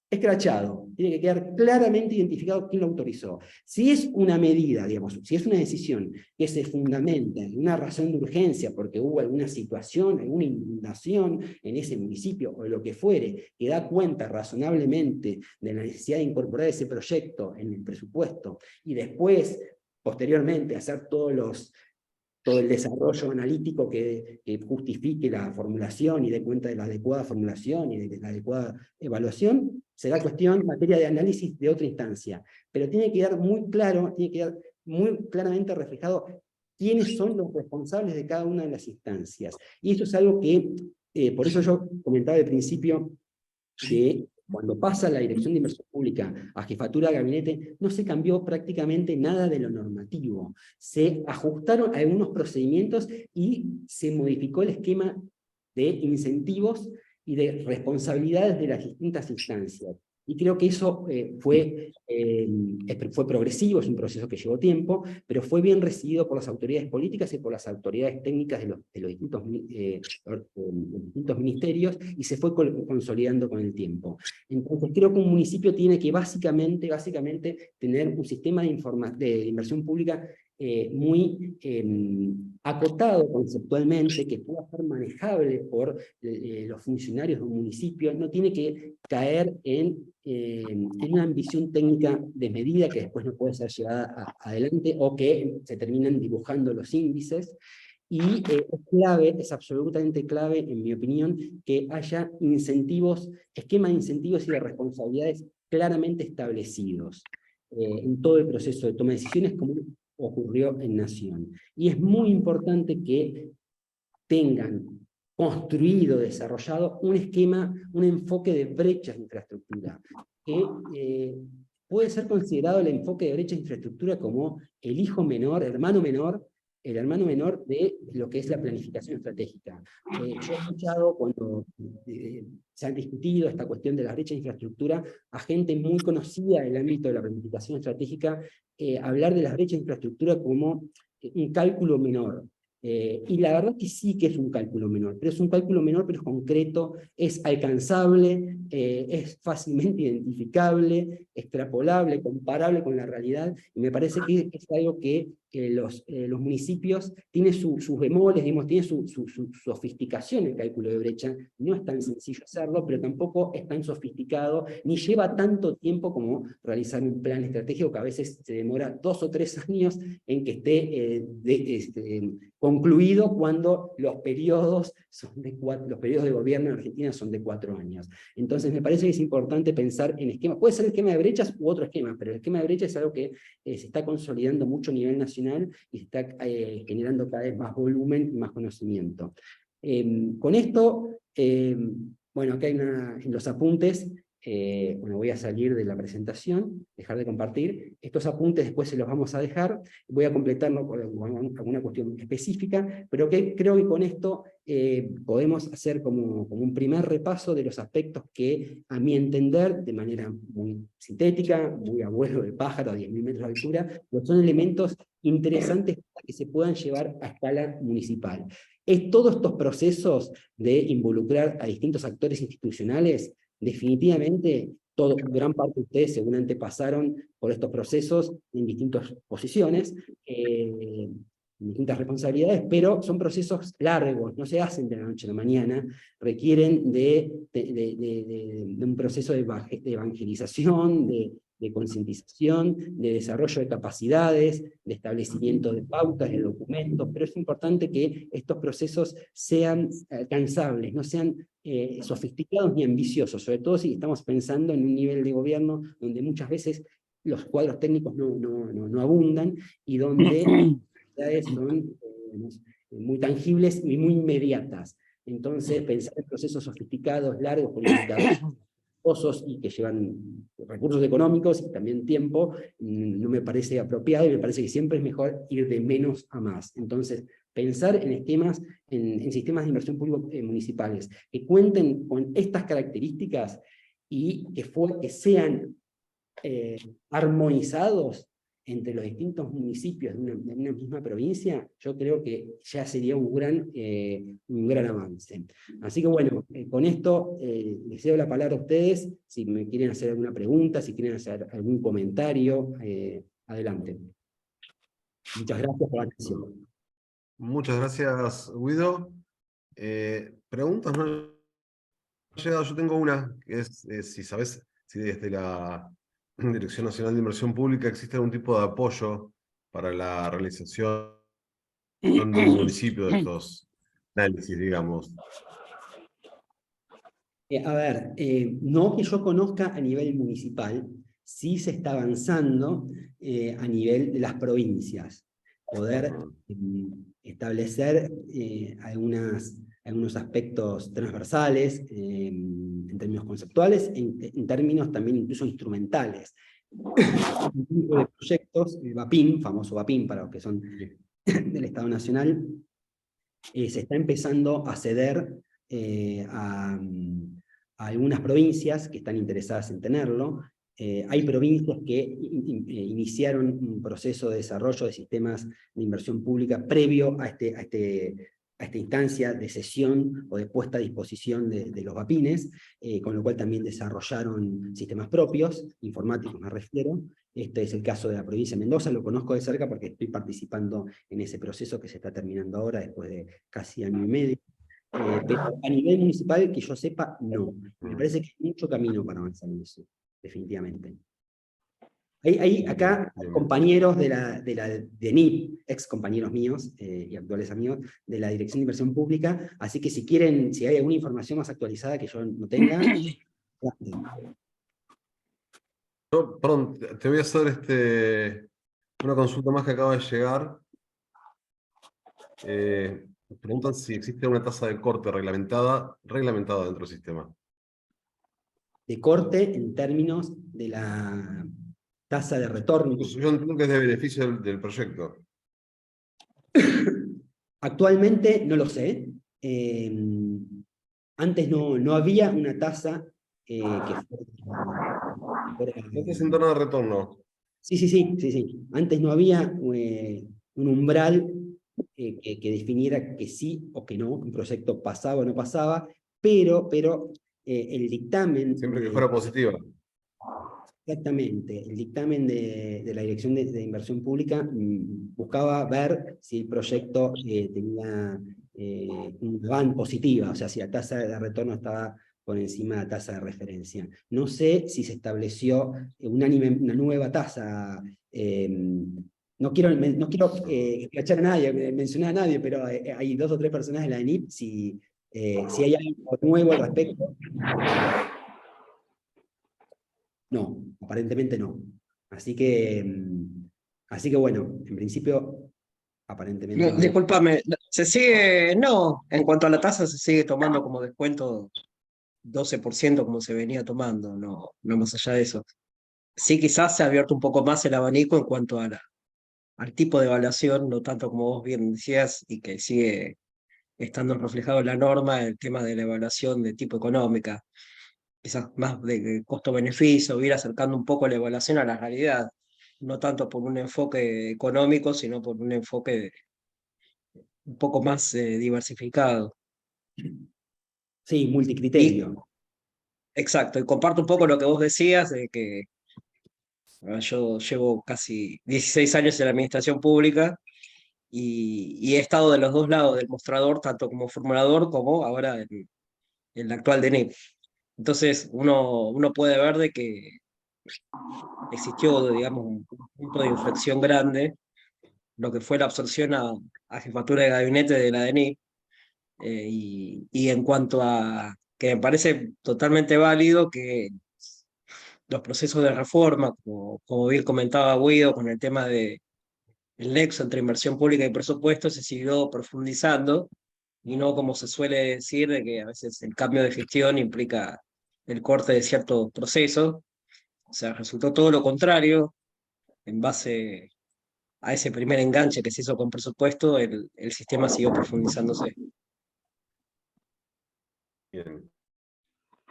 escrachado. Tiene que quedar claramente identificado quién lo autorizó. Si es una medida, digamos, si es una decisión que se fundamenta en una razón de urgencia porque hubo alguna situación, alguna inundación en ese municipio o lo que fuere, que da cuenta razonablemente de la necesidad de incorporar ese proyecto en el presupuesto, y después, posteriormente, hacer todo el desarrollo analítico que justifique la formulación y dé cuenta de la adecuada formulación y de la adecuada evaluación, será cuestión, materia de análisis de otra instancia. Pero tiene que quedar muy claro, tiene que quedar muy claramente reflejado quiénes son los responsables de cada una de las instancias. Y eso es algo que, por eso yo comentaba al principio que Cuando pasa la Dirección de Inversión Pública a Jefatura de Gabinete, no se cambió prácticamente nada de lo normativo. Se ajustaron algunos procedimientos y se modificó el esquema de incentivos y de responsabilidades de las distintas instancias. Y creo que eso fue progresivo, es un proceso que llevó tiempo, pero fue bien recibido por las autoridades políticas y por las autoridades técnicas de los distintos ministerios, y se fue consolidando con el tiempo. Entonces creo que un municipio tiene que básicamente tener un sistema de inversión pública muy acotado conceptualmente, que pueda ser manejable por los funcionarios de un municipio, no tiene que caer en una ambición técnica desmedida que después no puede ser llevada adelante, o que se terminan dibujando los índices. Y es absolutamente clave, en mi opinión, que haya esquemas de incentivos y de responsabilidades claramente establecidos en todo el proceso de toma de decisiones, como ocurrió en Nación. Y es muy importante que tengan construido, desarrollado un esquema, un enfoque de brechas de infraestructura, que puede ser considerado el enfoque de brechas de infraestructura como el hijo menor, el hermano menor de lo que es la planificación estratégica. Yo he escuchado cuando se han discutido esta cuestión de las brechas de infraestructura a gente muy conocida en el ámbito de la planificación estratégica hablar de las brechas de infraestructura como un cálculo menor. Y la verdad que sí que es un cálculo menor, pero es un cálculo menor, pero es concreto, es alcanzable, es fácilmente identificable, extrapolable, comparable con la realidad, y me parece que es algo que los municipios tienen sus bemoles, digamos, tiene su sofisticación el cálculo de brecha. No es tan sencillo hacerlo, pero tampoco es tan sofisticado, ni lleva tanto tiempo como realizar un plan estratégico, que a veces se demora 2 o 3 años en que esté concluido, cuando los periodos de gobierno en Argentina son de 4 años. Entonces me parece que es importante pensar en esquemas. Puede ser el esquema de brechas u otro esquema, pero el esquema de brechas es algo que se está consolidando mucho a nivel nacional y se está generando cada vez más volumen y más conocimiento. Con esto, bueno, acá hay en los apuntes, bueno, voy a salir de la presentación, dejar de compartir. Estos apuntes después se los vamos a dejar, voy a completarlo con alguna cuestión específica, pero creo que con esto podemos hacer como un primer repaso de los aspectos que, a mi entender, de manera muy sintética, muy a vuelo de pájaro, a 10.000 metros de altura, pero son elementos interesantes para que se puedan llevar a escala municipal. Todos estos procesos de involucrar a distintos actores institucionales, definitivamente, gran parte de ustedes seguramente pasaron por estos procesos en distintas posiciones, en distintas responsabilidades, pero son procesos largos, no se hacen de la noche a la mañana, requieren de un proceso de evangelización, de concientización, de desarrollo de capacidades, de establecimiento de pautas, de documentos, pero es importante que estos procesos sean alcanzables, no sean sofisticados ni ambiciosos, sobre todo si estamos pensando en un nivel de gobierno donde muchas veces los cuadros técnicos no abundan, y donde las actividades son muy tangibles y muy inmediatas. Entonces, pensar en procesos sofisticados, largos, con indicadores y que llevan recursos económicos y también tiempo, no me parece apropiado, y me parece que siempre es mejor ir de menos a más. Entonces, pensar en esquemas, en sistemas de inversión pública municipales que cuenten con estas características y que sean armonizados entre los distintos municipios de una misma provincia, yo creo que ya sería un gran avance. Así que bueno, con esto les cedo la palabra a ustedes, si me quieren hacer alguna pregunta, si quieren hacer algún comentario, adelante. Muchas gracias por la atención. Muchas gracias, Guido. Preguntas no han llegado. Yo tengo una, que es si sabes si desde la Dirección Nacional de Inversión Pública existe algún tipo de apoyo para la realización de un municipio de estos análisis, digamos. A ver, no que yo conozca a nivel municipal, sí se está avanzando a nivel de las provincias. poder establecer algunos aspectos transversales en términos conceptuales, en términos también incluso instrumentales. Un tipo de proyectos, el VAPIN, famoso VAPIN para los que son del Estado Nacional, se está empezando a ceder a algunas provincias que están interesadas en tenerlo. Hay provincias que iniciaron un proceso de desarrollo de sistemas de inversión pública previo a esta instancia de cesión o de puesta a disposición de los VAPINes, con lo cual también desarrollaron sistemas propios, informáticos me refiero. Este es el caso de la provincia de Mendoza, lo conozco de cerca porque estoy participando en ese proceso que se está terminando ahora después de casi año y medio. Pero a nivel municipal, que yo sepa, no. Me parece que hay mucho camino para avanzar en eso, definitivamente. Hay acá compañeros de la DENIP, ex compañeros míos y actuales amigos, de la Dirección de Inversión Pública, así que si quieren, si hay alguna información más actualizada que yo no tenga... Perdón, te voy a hacer una consulta más que acaba de llegar. Preguntan si existe una tasa de corte reglamentada dentro del sistema. De corte en términos de la tasa de retorno. Yo entiendo que es de beneficio del proyecto. Actualmente no lo sé. Antes no había una tasa que fuera... Esto es interna de retorno. Sí. Antes no había un umbral que definiera que sí o que no, un proyecto pasaba o no pasaba, pero el dictamen... Siempre que fuera positiva. Exactamente, el dictamen de la Dirección de Inversión Pública buscaba ver si el proyecto tenía una van positiva, o sea, si la tasa de retorno estaba por encima de la tasa de referencia. No sé si se estableció una nueva tasa. No quiero escrachar a nadie, mencionar a nadie, pero hay 2 o 3 personas de la ENIP, si hay algo nuevo al respecto. No, aparentemente no. Así que bueno, en principio, aparentemente no. Discúlpame, no, en cuanto a la tasa se sigue tomando como descuento 12% como se venía tomando, no más allá de eso. Sí, quizás se ha abierto un poco más el abanico en cuanto al tipo de evaluación, no tanto como vos bien decías, y que sigue estando reflejado en la norma el tema de la evaluación de tipo económica, quizás más de costo-beneficio, ir acercando un poco la evaluación a la realidad, no tanto por un enfoque económico, sino por un enfoque un poco más diversificado. Sí, multicriterio. Exacto, y comparto un poco lo que vos decías, de que yo llevo casi 16 años en la administración pública y he estado de los 2 lados del mostrador, tanto como formulador como ahora en la actual DENIP. Entonces uno puede ver de que existió, digamos, un punto de inflexión grande, lo que fue la absorción a jefatura de gabinete de la DENIP, y en cuanto a que me parece totalmente válido que los procesos de reforma, como bien comentaba Guido, con el tema del nexo entre inversión pública y presupuesto, se siguió profundizando, y no como se suele decir, de que a veces el cambio de gestión implica el corte de ciertos procesos. O sea, resultó todo lo contrario. En base a ese primer enganche que se hizo con presupuesto, el sistema siguió profundizándose. Bien.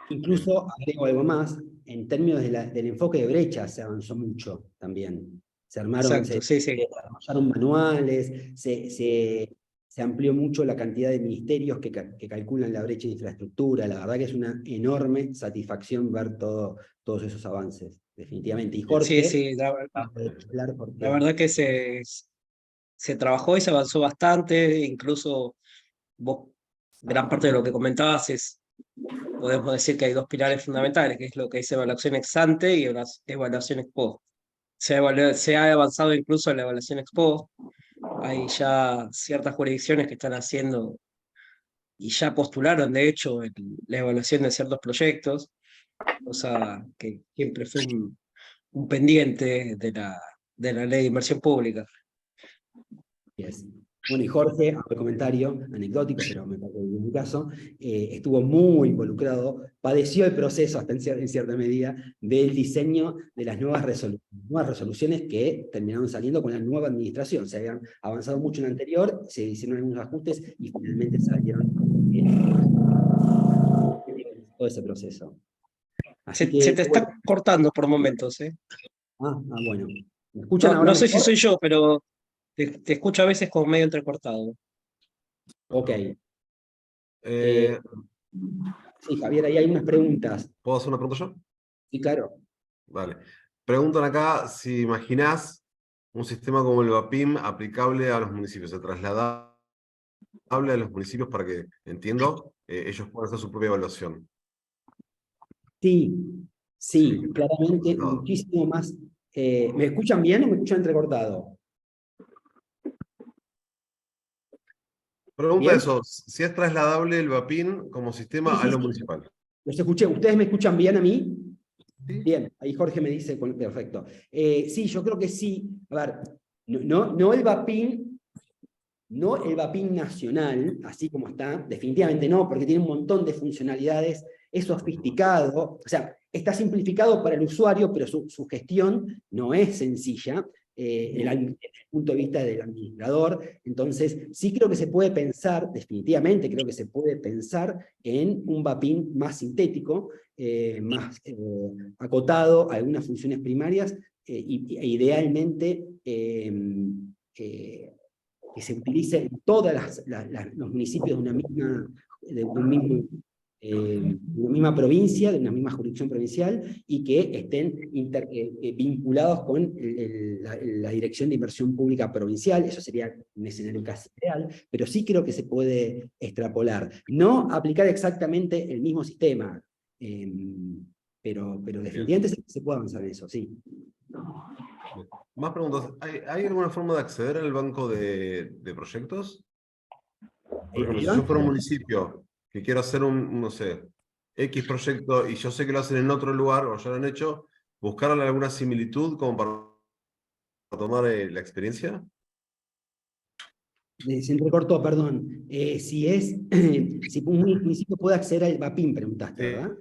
Incluso, agrego algo más, en términos del enfoque de brecha se avanzó mucho también. Se armaron, Exacto, se sí. desarrollaron manuales, se amplió mucho la cantidad de ministerios que calculan la brecha de infraestructura. La verdad que es una enorme satisfacción ver todos esos avances, definitivamente. Y Jorge, Sí, la verdad que se trabajó y se avanzó bastante, incluso vos, gran parte de lo que comentabas podemos decir que hay 2 pilares fundamentales, que es lo que es evaluación ex ante y evaluación ex post. Se ha avanzado incluso en la evaluación ex post. Hay ya ciertas jurisdicciones que están haciendo y ya postularon, de hecho, la evaluación de ciertos proyectos, cosa que siempre fue un pendiente de la ley de inversión pública. es. Bueno, y Jorge, el comentario anecdótico, pero me parece que en mi caso, estuvo muy involucrado, padeció el proceso hasta en cierta medida del diseño de las nuevas resoluciones que terminaron saliendo con la nueva administración. Se habían avanzado mucho en la anterior, se hicieron algunos ajustes y finalmente salieron todo ese proceso. Así Se que, te está cortando por momentos, ¿eh? bueno. ¿Me escuchan ahora No sé si mejor? soy yo, pero te escucho a veces como medio entrecortado. Ok. Eh, Sí, Javier, ahí hay unas preguntas. ¿Puedo hacer una pregunta yo? Sí, claro. Vale. Preguntan acá si imaginás un sistema como el VAPIM aplicable a los municipios, trasladable a los municipios para que, entiendo, ellos puedan hacer su propia evaluación. Sí, Sí, claramente, claro. muchísimo más. ¿Me escuchan bien o me escuchan entrecortado? Pregunta ¿Bien? eso, si es trasladable el VAPIM como sistema Sí, a lo sí. municipal. Los escuché. ¿Ustedes me escuchan bien a mí? ¿Sí? Bien, ahí Jorge me dice, perfecto. Sí, yo creo que sí. A ver, no el VAPIM, no el VAPIM nacional, así como está, definitivamente no, porque tiene un montón de funcionalidades, es sofisticado, o sea, está simplificado para el usuario, pero su gestión no es sencilla, desde el punto de vista del administrador. Entonces, sí creo que se puede pensar, definitivamente creo que se puede pensar en un VAPIM más sintético, más acotado a algunas funciones primarias, e idealmente que se utilice en todos los municipios de una misma provincia, de una misma jurisdicción provincial, y que estén vinculados con la Dirección de Inversión Pública Provincial. Eso sería un escenario casi real, pero sí creo que se puede extrapolar. No aplicar exactamente el mismo sistema, pero definitivamente se puede avanzar en eso, sí. Más preguntas. ¿Hay alguna forma de acceder al banco de proyectos? Por ejemplo, si yo fuera un municipio que quiero hacer no sé, X proyecto y yo sé que lo hacen en otro lugar o ya lo han hecho, buscarle alguna similitud como para tomar la experiencia. Se entrecortó, perdón. Si un municipio puede acceder al VAPIM, preguntaste, ¿verdad?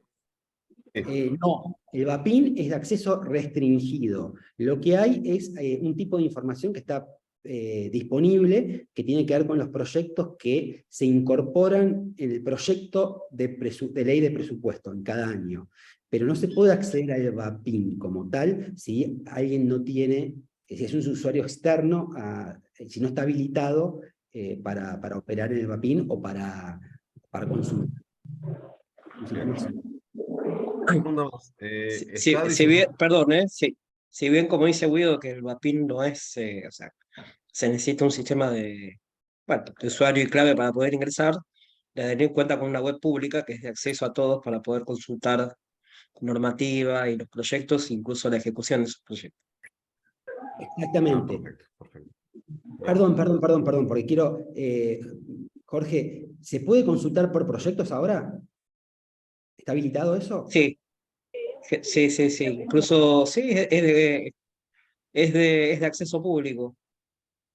No, el VAPIM es de acceso restringido. Lo que hay es un tipo de información que está disponible, que tiene que ver con los proyectos que se incorporan en el proyecto de ley de presupuesto en cada año. Pero no se puede acceder al VAPIM como tal si alguien no tiene, si es un usuario externo, si no está habilitado para operar en el VAPIM o para consumir. Perdón, si bien como dice Guido que el VAPIM no es, o sea, se necesita un sistema de usuario y clave para poder ingresar, de tener en cuenta con una web pública que es de acceso a todos para poder consultar normativa y los proyectos, incluso la ejecución de esos proyectos. Exactamente. Perfecto. Perdón, porque quiero, Jorge, ¿se puede consultar por proyectos ahora? ¿Está habilitado eso? Sí. Incluso sí, es de acceso público.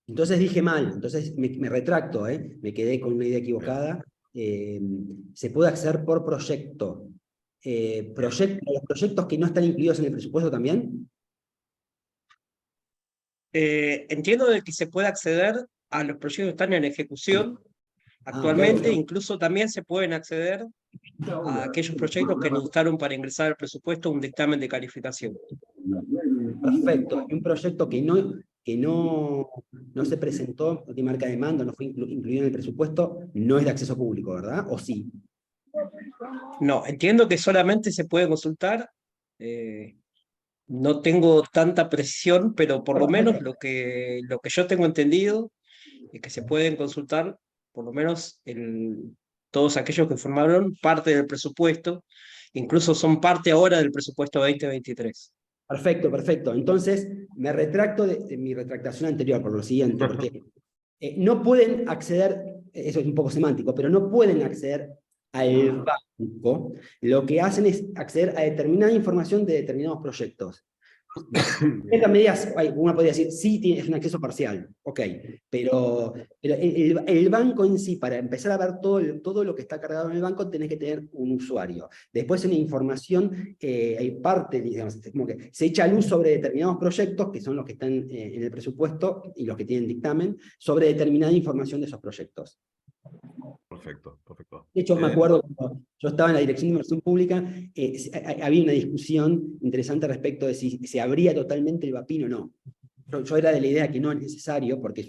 Entonces dije mal, entonces me retracto, me quedé con una idea equivocada. Se puede acceder por proyecto. ¿Los proyectos que no están incluidos en el presupuesto también? Entiendo de que se puede acceder a los proyectos que están en ejecución actualmente, Okay. incluso también se pueden acceder a aquellos proyectos que necesitaron para ingresar al presupuesto un dictamen de calificación. Perfecto. Y un proyecto que no se presentó de marca de mando, no fue incluido en el presupuesto, no es de acceso público, ¿verdad? ¿O sí? No, entiendo que solamente se puede consultar. No tengo tanta precisión, pero por lo menos lo que yo tengo entendido es que se pueden consultar, por lo menos todos aquellos que formaron parte del presupuesto, incluso son parte ahora del presupuesto 2023. Perfecto. Entonces, me retracto de mi retractación anterior por lo siguiente, porque no pueden acceder, eso es un poco semántico, pero no pueden acceder al banco. Lo que hacen es acceder a determinada información de determinados proyectos. Estas medidas, uno podría decir, sí, es un acceso parcial, ok, pero el banco en sí, para empezar a ver todo lo que está cargado en el banco, tenés que tener un usuario. Después en la información, hay parte, digamos, como que se echa luz sobre determinados proyectos, que son los que están en el presupuesto y los que tienen dictamen, sobre determinada información de esos proyectos. Perfecto, perfecto. De hecho, me acuerdo cuando yo estaba en la Dirección de Inversión Pública, había una discusión interesante respecto de si se abría totalmente el VAPIN o no. Yo era de la idea que no es necesario, porque,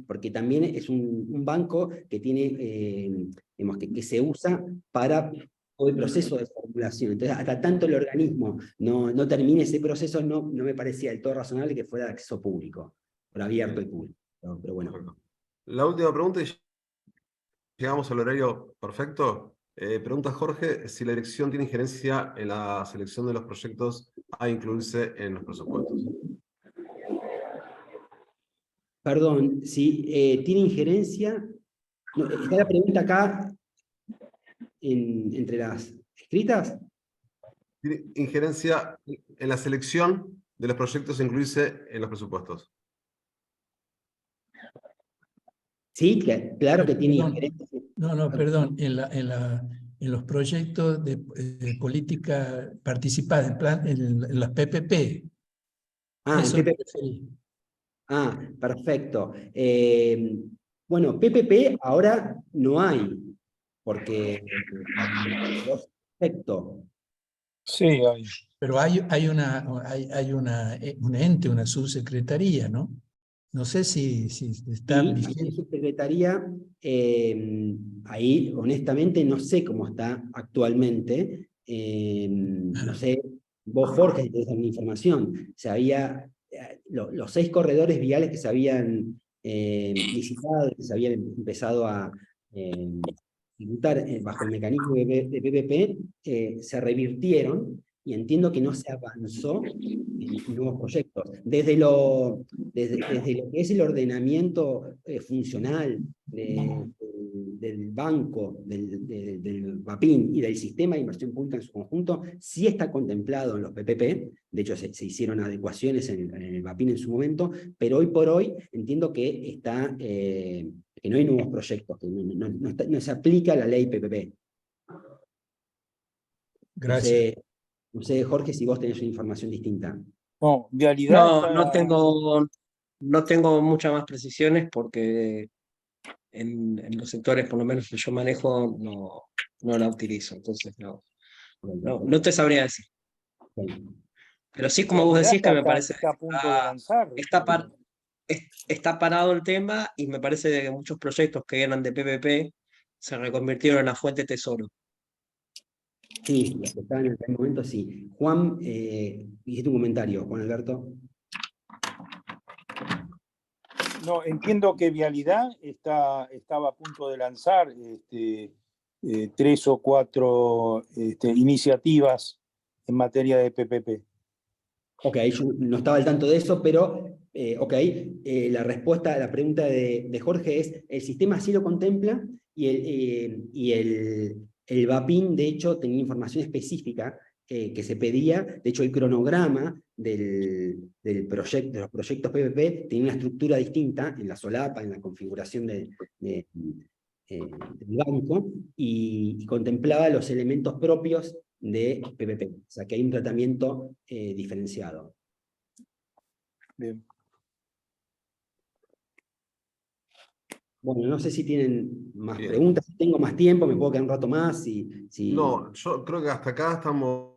porque también es un banco que tiene, digamos, que se usa para todo el proceso de formulación. Entonces, hasta tanto el organismo no termine ese proceso, no me parecía del todo razonable que fuera de acceso público, por abierto y público. Pero bueno. Perfecto. La última pregunta, y llegamos al horario perfecto. Pregunta Jorge, si la dirección tiene injerencia en la selección de los proyectos a incluirse en los presupuestos. Perdón, si tiene injerencia, está la pregunta acá entre las escritas. ¿Tiene injerencia en la selección de los proyectos a incluirse en los presupuestos? Sí, claro que tiene Perdón. injerencia. No, perdón, en los proyectos de política participada, en las PPP. Ah, en Eso me PPP. referí. Ah, perfecto. Bueno, PPP ahora no hay, porque perfecto. Sí, hay. Pero hay un ente, una subsecretaría, ¿no? No sé si está Y vigente. su secretaría, ahí honestamente no sé cómo está actualmente. No sé, vos Jorge, si tenés alguna información. Se había, los 6 corredores viales que se habían licitado, que se habían empezado a tributar bajo el mecanismo de PPP, se revirtieron y entiendo que no se avanzó en nuevos proyectos. Desde lo que es el ordenamiento funcional del banco, del VAPIN y del sistema de inversión pública en su conjunto, sí está contemplado en los PPP. De hecho, se hicieron adecuaciones en el VAPIN en su momento, pero hoy por hoy entiendo que que no hay nuevos proyectos, que no se aplica la ley PPP. Gracias. No sé, Jorge, si vos tenés una información distinta. No, Vialidad No está. no tengo muchas más precisiones porque en los sectores, por lo menos que yo manejo, no la utilizo. Entonces, no te sabría decir. Pero sí, como vos Vialidad decís, que me parece está a punto de lanzar. está parado el tema y me parece que muchos proyectos que eran de PPP se reconvirtieron en la fuente tesoro. Sí, los que estaban en aquel momento, sí. Juan, hiciste un comentario, Juan Alberto. No, entiendo que Vialidad estaba a punto de lanzar 3 o 4 iniciativas en materia de PPP. Ok, yo no estaba al tanto de eso, pero ok, la respuesta a la pregunta de Jorge es, el sistema sí lo contempla y el VAPIN, de hecho, tenía información específica que se pedía. De hecho, el cronograma de los proyectos PPP tenía una estructura distinta en la solapa, en la configuración del banco, y contemplaba los elementos propios de PPP. O sea, que hay un tratamiento diferenciado. Bien. Bueno, no sé si tienen más Bien. preguntas. Si tengo más tiempo, me puedo quedar un rato más. No, yo creo que hasta acá estamos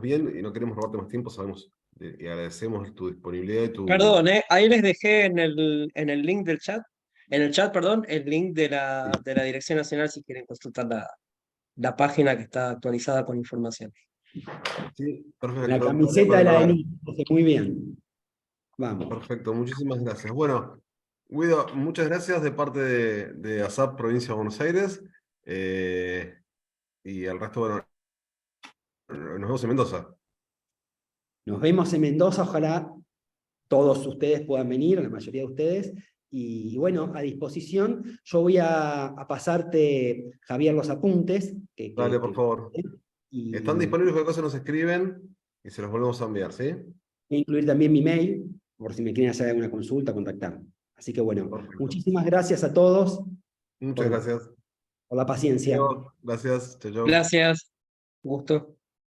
bien y no queremos robarte más tiempo, sabemos y agradecemos tu disponibilidad y tu... Perdón, ahí les dejé en el link del chat, en el chat, perdón, el link de la Dirección Nacional si quieren consultar la página que está actualizada con información. Sí, perfecto. La camiseta de la de muy bien. Vamos. Perfecto, muchísimas gracias. Bueno, Guido, muchas gracias de parte de ASAP Provincia de Buenos Aires. Y el resto, bueno, nos vemos en Mendoza. Nos vemos en Mendoza, ojalá todos ustedes puedan venir, la mayoría de ustedes. Y bueno, a disposición, yo voy a pasarte, Javier, los apuntes. Dale, por favor. Y Están disponibles, cualquier cosa nos escriben. y se los volvemos a enviar, ¿sí? Voy a incluir también mi mail, por si me quieren hacer alguna consulta, contactar. Así que bueno, Perfecto. muchísimas gracias a todos Muchas gracias. por la paciencia. Gracias, chau, chau. Gracias. Gusto.